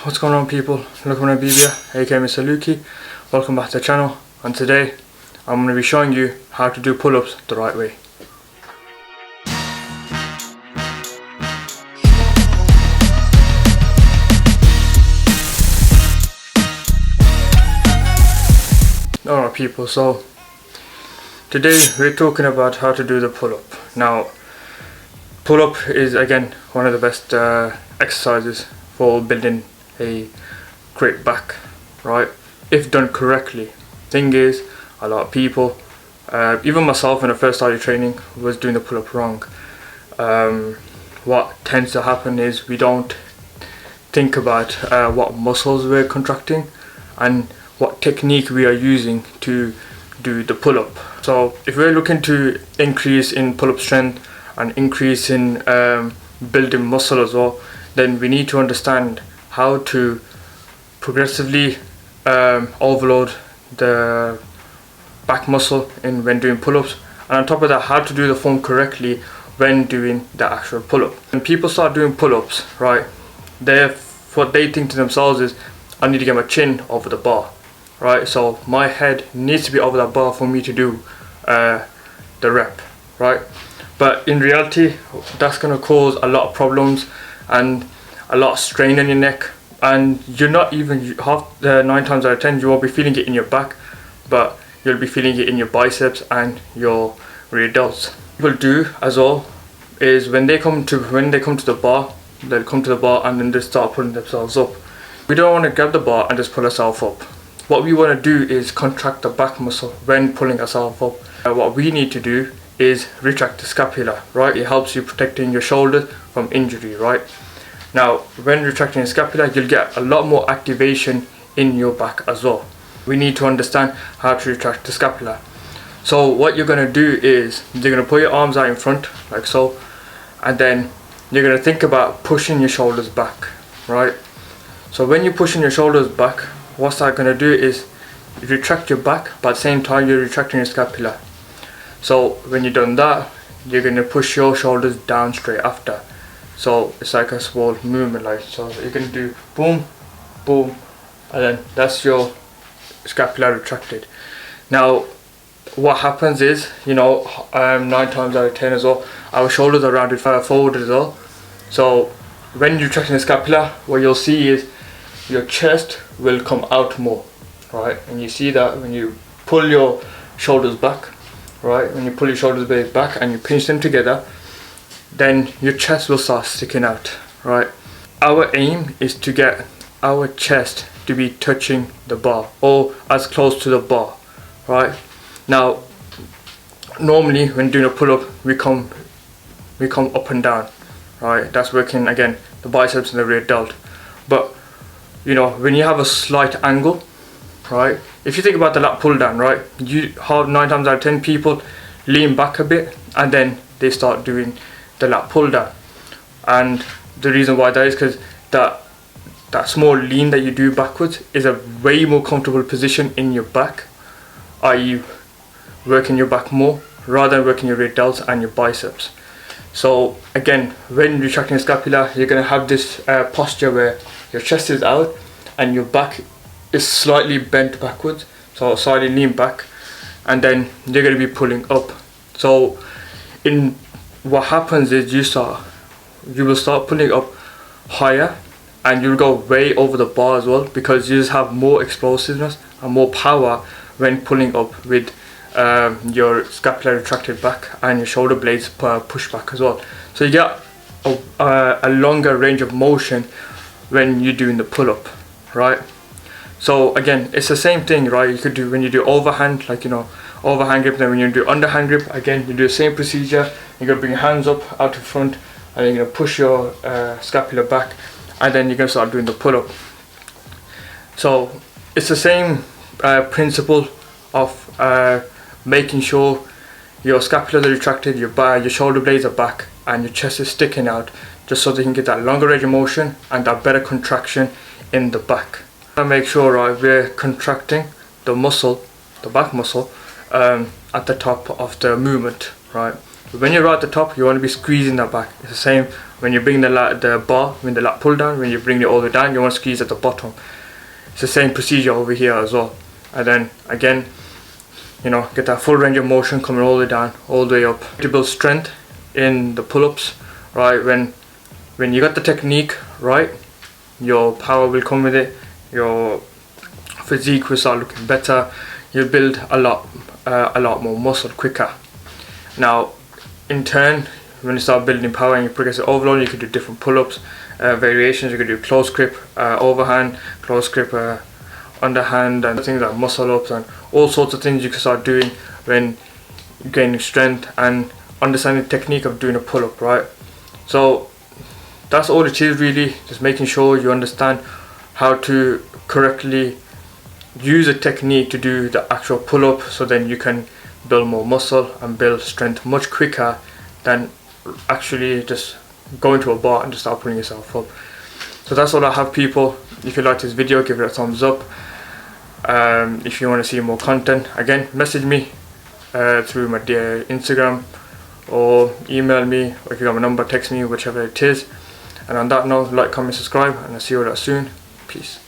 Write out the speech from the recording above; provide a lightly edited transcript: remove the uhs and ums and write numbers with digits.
What's going on, people? Lukman Abibia, aka Mr. Lukey. Welcome back to the channel, and today I'm going to be showing you how to do pull-ups the right way. Alright people, so today we're talking about how to do the pull-up. Now, pull-up is again one of the best exercises for building a great back, right? If done correctly. Thing is, a lot of people, even myself when I first started training, was doing the pull-up wrong. What tends to happen is we don't think about what muscles we're contracting and what technique we are using to do the pull-up. So if we're looking to increase in pull-up strength and increase in building muscle as well, then we need to understand how to progressively overload the back muscle when doing pull-ups, and on top of that, how to do the form correctly when doing the actual pull-up. When people start doing pull-ups, right, what they think to themselves is, I need to get my chin over the bar, right? So my head needs to be over that bar for me to do the rep, right? But in reality, that's going to cause a lot of problems and a lot of strain on your neck, and you're not even 9 times out of 10 you won't be feeling it in your back, but you'll be feeling it in your biceps and your rear delts. What people do as well is when they come to the bar, they'll come to the bar and then they start pulling themselves up. We don't want to grab the bar and just pull ourselves up. What we want to do is contract the back muscle when pulling ourselves up. What we need to do is retract the scapula, right? It helps you protecting your shoulders from injury, right? Now, when retracting the scapula, you'll get a lot more activation in your back as well. We need to understand how to retract the scapula. So what you're going to do is, you're going to put your arms out in front, like so, and then you're going to think about pushing your shoulders back, right? So when you're pushing your shoulders back, what's that going to do is retract your back, but at the same time you're retracting your scapula. So when you've done that, you're going to push your shoulders down straight after. So it's like a small movement, like so. You can do boom, boom, and then that's your scapula retracted. Now, what happens is, 9 times out of 10 as well, our shoulders are rounded forward as well. So when you're retracting the scapula, what you'll see is your chest will come out more, right? And you see that when you pull your shoulders back, right? When you pull your shoulders back and you pinch them together, then your chest will start sticking out, right? Our aim is to get our chest to be touching the bar or as close to the bar, right? Now, normally when doing a pull-up, we come up and down, right? That's working again the biceps and the rear delt. But when you have a slight angle, right? If you think about the lat pull down, right? You have 9 times out of 10 people lean back a bit and then they start doing the lat pull down, and the reason why that is because that small lean that you do backwards is a way more comfortable position in your back, i.e. working your back more rather than working your rear delts and your biceps. So again, when retracting the scapula, you're going to have this posture where your chest is out and your back is slightly bent backwards, so slightly lean back, and then you're going to be pulling up. So what happens is you will start pulling up higher, and you'll go way over the bar as well, because you just have more explosiveness and more power when pulling up with your scapula retracted back and your shoulder blades pushed back as well. So you get a longer range of motion when you're doing the pull-up, right? So again, it's the same thing, right? You could do when you do overhand, like overhand grip. Then when you do underhand grip, again you do the same procedure. You're gonna bring your hands up out in front, and you're gonna push your scapula back, and then you're gonna start doing the pull-up. So it's the same principle of making sure your scapula is retracted, your shoulder blades are back, and your chest is sticking out, just so they can get that longer range of motion and that better contraction in the back. And make sure, right, we're contracting the muscle, the back muscle, at the top of the movement, right? But when you're right at the top, you want to be squeezing that back. It's the same when you bring the bar, when the lat pull down, when you bring it all the way down, you want to squeeze at the bottom. It's the same procedure over here as well. And then again, you know, get that full range of motion coming all the way down, all the way up. To build strength in the pull-ups, right? When you got the technique right, your power will come with it. Your physique will start looking better. You'll build a lot more muscle quicker. Now, in turn, when you start building power and you progress it overload, you can do different pull-ups, variations. You can do close grip, overhand, close grip, underhand, and things like muscle ups, and all sorts of things you can start doing when gaining strength and understanding the technique of doing a pull-up, right? So that's all it is really, just making sure you understand how to correctly use a technique to do the actual pull-up, so then you can build more muscle and build strength much quicker than actually just go into a bar and just start pulling yourself up. So that's all I have, people. If you like this video, give it a thumbs up. If you want to see more content, again, message me through my Instagram, or email me, or if you got my number, text me, whichever it is. And on that note, like, comment, subscribe, and I'll see you all soon. Peace.